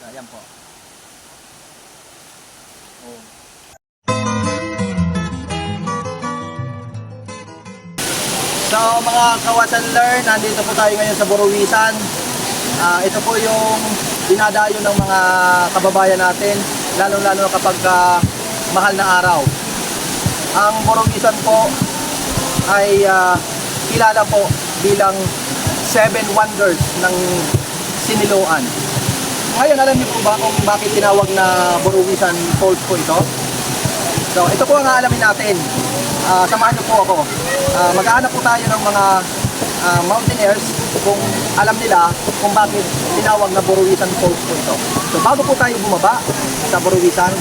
Ayan po. Oh. So mga Kawas and Learn, nandito po tayo ngayon sa Buruwisan. Ito po yung dinadayo ng mga kababayan natin, lalo-lalo kapag mahal na araw. Ang Buruwisan po ay kilala po bilang 7 wonders ng Siniloan. Ngayon, alam niyo po ba kung bakit tinawag na Buruwisan Falls po ito? So, ito po ang aalamin natin. Samahan niyo po ako. Mag-aanap po tayo ng mga mountaineers kung alam nila kung bakit tinawag na Buruwisan Falls po ito. So, bago po tayo bumaba sa Buruwisan,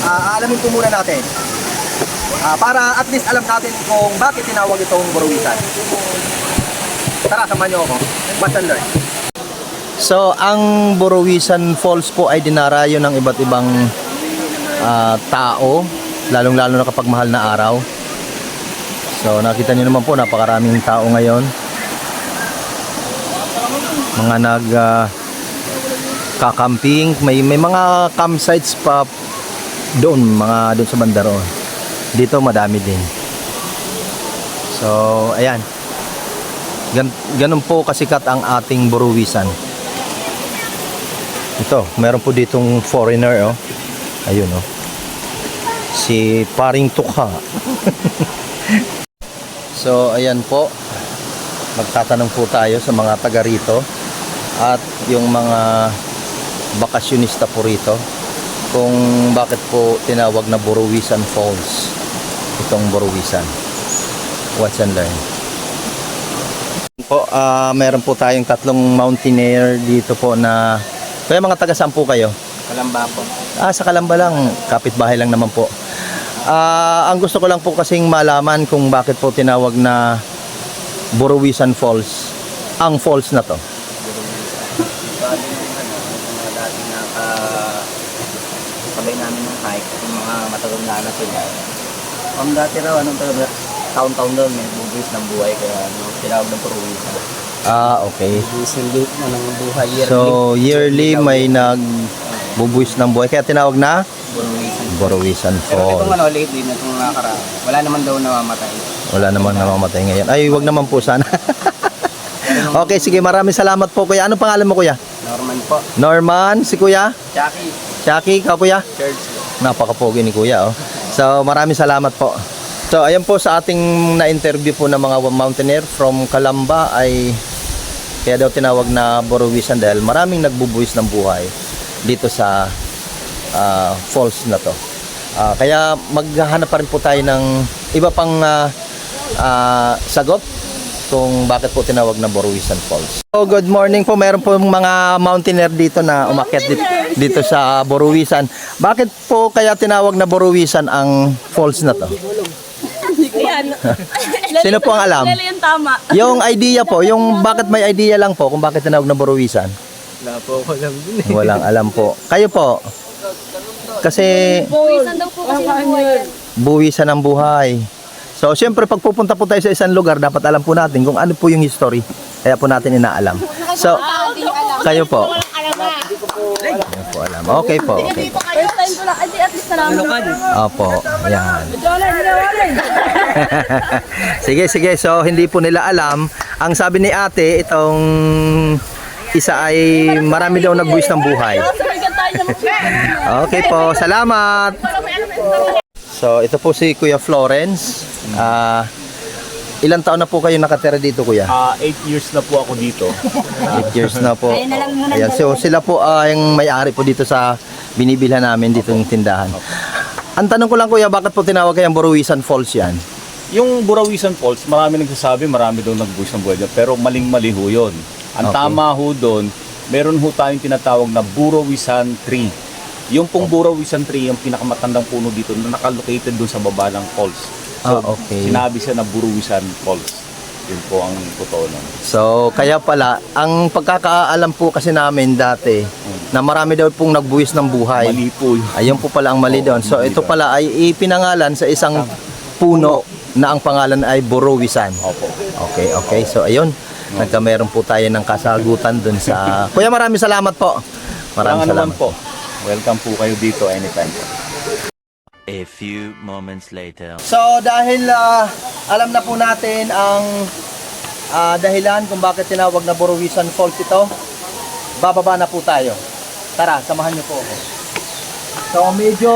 aalamin po muna natin. Para at least alam natin kung bakit tinawag itong Buruwisan. Tara, samahan niyo ako. Watch and learn. So, ang Buruwisan Falls po ay dinarayo ng iba't ibang tao, lalong-lalo na kapag mahal na araw. So, nakita niyo naman po, napakaraming tao ngayon. Mga kakamping, may mga campsites pa doon, mga doon sa bandaro. Dito madami din. So, ayan. Ganun po kasikat ang ating Buruwisan. Ito, meron po ditong foreigner, oh. Ayun, oh. Si Paring Tukha. So, ayan po. Magtatanong po tayo sa mga taga rito at yung mga bakasyonista po rito kung bakit po tinawag na Buruwisan Falls itong Buruwisan. Watch and learn. Po, meron po tayong tatlong mountaineer dito po na kaya mga taga saan po kayo? Kalamba po. Sa Kalamba lang, kapitbahay lang naman po. Ang gusto ko lang po kasing malaman kung bakit po tinawag na Buruwisan Falls ang falls na to. Bali nung mga dati sabay namin ng hike, yung mga matagong na sila. Ang dati raw, taon-taon daw, may bubuwis ng buhay, kaya tinawag ng Buruwisan. Okay. Bubuwisan din ng buhay yearly. So, yearly may nagbubuwis ng buhay, kaya tinawag na Buruwisan Pero itong Falls. lately, itong nakaraan, wala naman daw namamatay. Wala namang namamatay ngayon. Ay, wag naman po sana. Okay, sige, maraming salamat po kuya. Anong pangalan mo kuya? Norman po. Norman, si kuya? Jackie. Jackie, ikaw kuya? Church. Napakapogi ni kuya, oh. So, maraming salamat po. So, ayan po sa ating na-interview po ng mga mountaineer from Kalamba ay kaya daw tinawag na Buruwisan dahil maraming nagbubuwis ng buhay dito sa falls na to. Kaya maghahanap pa rin po tayo ng iba pang sagot kung bakit po tinawag na Buruwisan Falls. So, good morning po. Meron po mga mountaineer dito na umakyat dito sa Buruwisan. Bakit po kaya tinawag na Buruwisan ang falls na to? Yan. Sino po ang alam? Lalo yung tama. Yung idea po, yung bakit may idea lang po kung bakit tinawag na Buruwisan? Wala po ako alam din eh. Walang alam po. Kayo po? Kasi Buwisan daw po kasi yung buhay yan. buwisan ng buhay. So, siyempre, pag pupunta po tayo sa isang lugar, dapat alam po natin kung ano po yung history. Kaya po natin inaalam. So, kayo po? Kayo po alam. Okay po, okay po. First time ko lang. Ay, at least salamat. Opo, yan. Sige. So, hindi po nila alam. Ang sabi ni ate, itong isa ay marami daw nagbuwis ng buhay. Okay po, salamat. So, ito po si Kuya Florence. Ilang taon na po kayo nakatira dito, Kuya? 8 years na po ako dito. 8 years na po. Ayan, so sila po yung may-ari po dito sa binibilhan namin dito yung tindahan. Ang tanong ko lang, Kuya, bakit po tinawag kayang Buruwisan Falls yan? Yung Buruwisan Falls, marami nagsasabi, marami daw nagbuwis ng buhay dyan, pero maling-mali ho yun. Ang Okay. tama ho doon, meron ho tayong tinatawag na Buruwisan Tree. Yung pong Buruwisan Tree, yung pinakamatandang puno dito na nakalocated doon sa baba ng falls. So, Okay. sinabi siya na Buruwisan Falls. Yun po ang totoo nun. So, kaya pala, ang pagkakaalam po kasi namin dati, na marami daw pong nagbuwis ng buhay. Mali po yun. Ayun po pala ang mali doon. So, mali ito doon. pala ay ipinangalan sa isang puno na ang pangalan ay Buruwisan. Opo. Okay. So, ayun. Meron po tayo ng kasagutan dun sa... Kuya, maraming salamat po. Maraming Walang anuman salamat. po. Welcome po kayo dito anytime. A few moments later. So dahil alam na po natin ang dahilan kung bakit tinawag na Borowisan Falls ito, bababa na po tayo. Tara, samahan niyo po ako. So medyo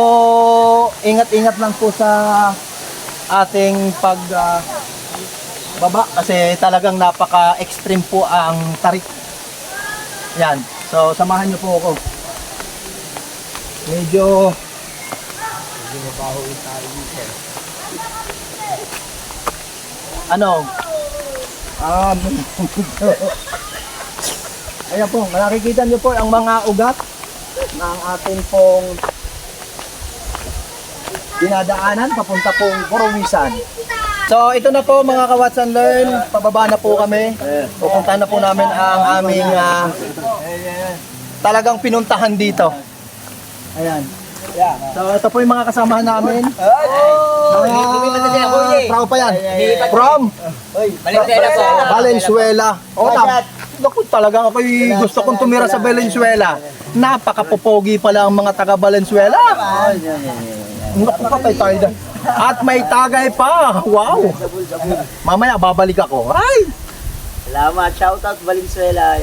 ingat-ingat lang po sa ating baba kasi talagang napaka-extreme po ang tarik. Yan. So samahan niyo po ako. Medyo mabahoy tayo dito. Ano? Ayan po, nakikita niyo po ang mga ugat ng ating pong dinadaanan papunta pong Borowisan. So ito na po mga ka-Watch and Learn, pababa na po kami. Pupunta na po namin ang aming talagang pinuntahan dito. Ayan. So ito po yung mga kasamahan namin. Mga tropa yan. From Valenzuela. O naku, talagang ako'y gusto kong tumira sa Valenzuela. Napakapopogi pala ang mga taga Valenzuela. Naku, patay tayo dyan. At may tagay pa. Wow. Mamaya babalik ako. Ay! Salamat. Shoutout Valenzuela.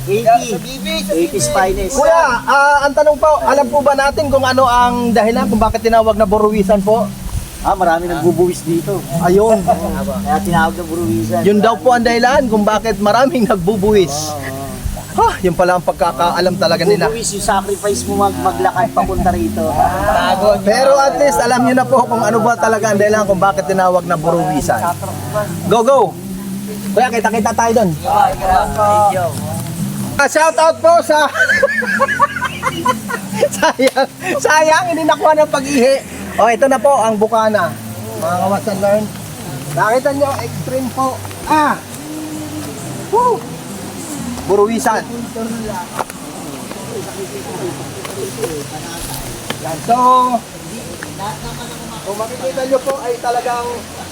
80's finest. Kuya, ang tanong po, alam po ba natin kung ano ang dahilan kung bakit tinawag na Borowisan po? Marami nagbubuwis dito. Ayun. Kaya tinawag na Borowisan. Yun daw po ang dahilan kung bakit maraming nagbubuwis. Yun pala ang pagkakaalam talaga nila. Bubuwis yung sacrifice mo maglakad papunta rito. Pero at least alam niyo na po kung ano ba talaga ang dahilan kung bakit tinawag na Borowisan. Go, go! Kuya, kita-kita tayo doon. Thank you. Shout out po sa sayang hindi nakuha ng pag-ihi. Ito na po ang bukana. Mga ka-Watch and Learn. Nakita nyo, extreme po. Woo! Borowisan. Yan. So, kung makikita nyo po ay talagang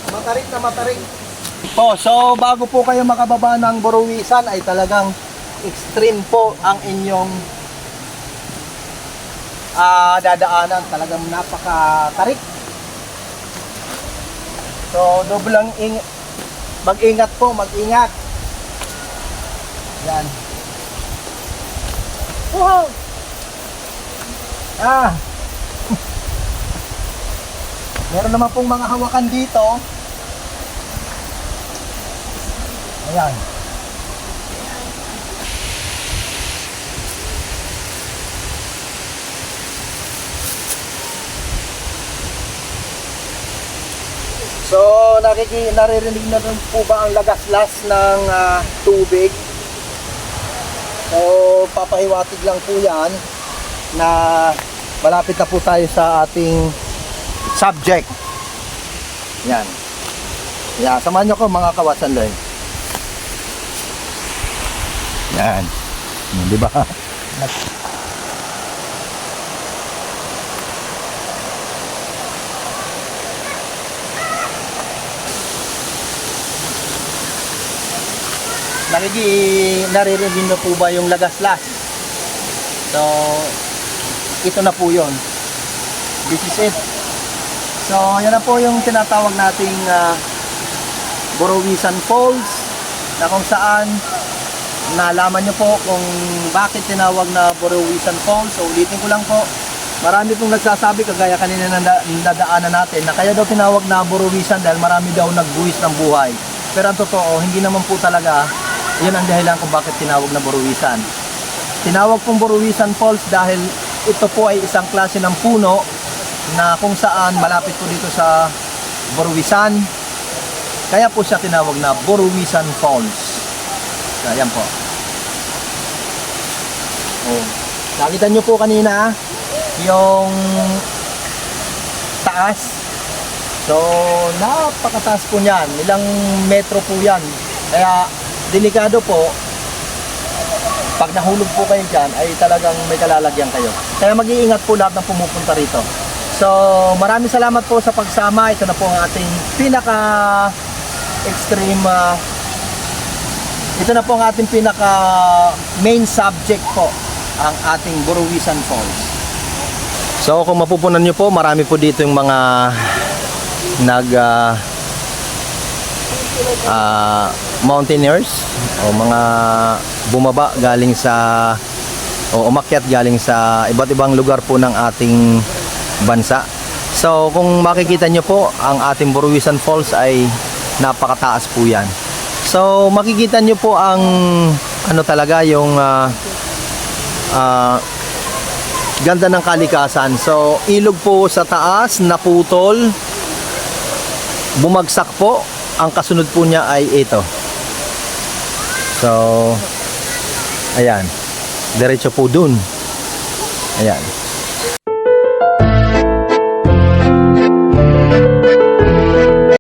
matarik na matarik. So bago po kayo makababa ng Borowisan ay talagang extreme po ang inyong dadaanan. Talagang napakatarik. So doblang mag-ingat po, mag-ingat. Yan. Wow! Meron naman pong mga hawakan dito. Ayan. So, naririnig na rin po ba ang lagaslas ng tubig? So, papahiwatig lang po yan na malapit na po tayo sa ating subject. Yan. Yan. Samahan nyo ko mga ka-Watch and Learn. Yan. Di ba? Naririnig na po ba yung lagaslas? So, ito na po yun. This is it. So, yan na po yung tinatawag nating Borowisan Falls, na kung saan nalaman nyo po kung bakit tinawag na Borowisan Falls. So, ulitin ko lang po. Marami pong nagsasabi, kagaya kanina na dadaanan natin, na kaya daw tinawag na Borowisan dahil marami daw nagbuwis ng buhay. Pero ang totoo, hindi naman po talaga yun ang dahilan kung bakit tinawag na Borowisan. Tinawag pong Borowisan Falls dahil ito po ay isang klase ng puno na kung saan malapit po dito sa Borowisan. Kaya po siya tinawag na Borowisan Falls. Ayan po. Nakita nyo po kanina yung taas. So, napakataas po niyan. Ilang metro po yan. Kaya, delikado po, pag nahulog po kayo dyan, ay talagang may kalalagyan kayo. Kaya mag-iingat po lahat ng pumupunta rito. So, maraming salamat po sa pagsama. Ito na po ang ating pinaka-extreme, ito na po ang ating pinaka-main subject po ang ating Buruwisan Falls. So kung mapupunan nyo po, marami po dito yung mga mountaineers o mga bumaba galing sa o umakyat galing sa iba't ibang lugar po ng ating bansa. So kung makikita nyo po, ang ating Buruwisan Falls ay napakataas po yan. So makikita nyo po ang ano talaga yung ganda ng kalikasan. So ilog po sa taas, naputol, bumagsak po. Ang kasunod po niya ay ito. So ayan, diretso po dun. Ayan.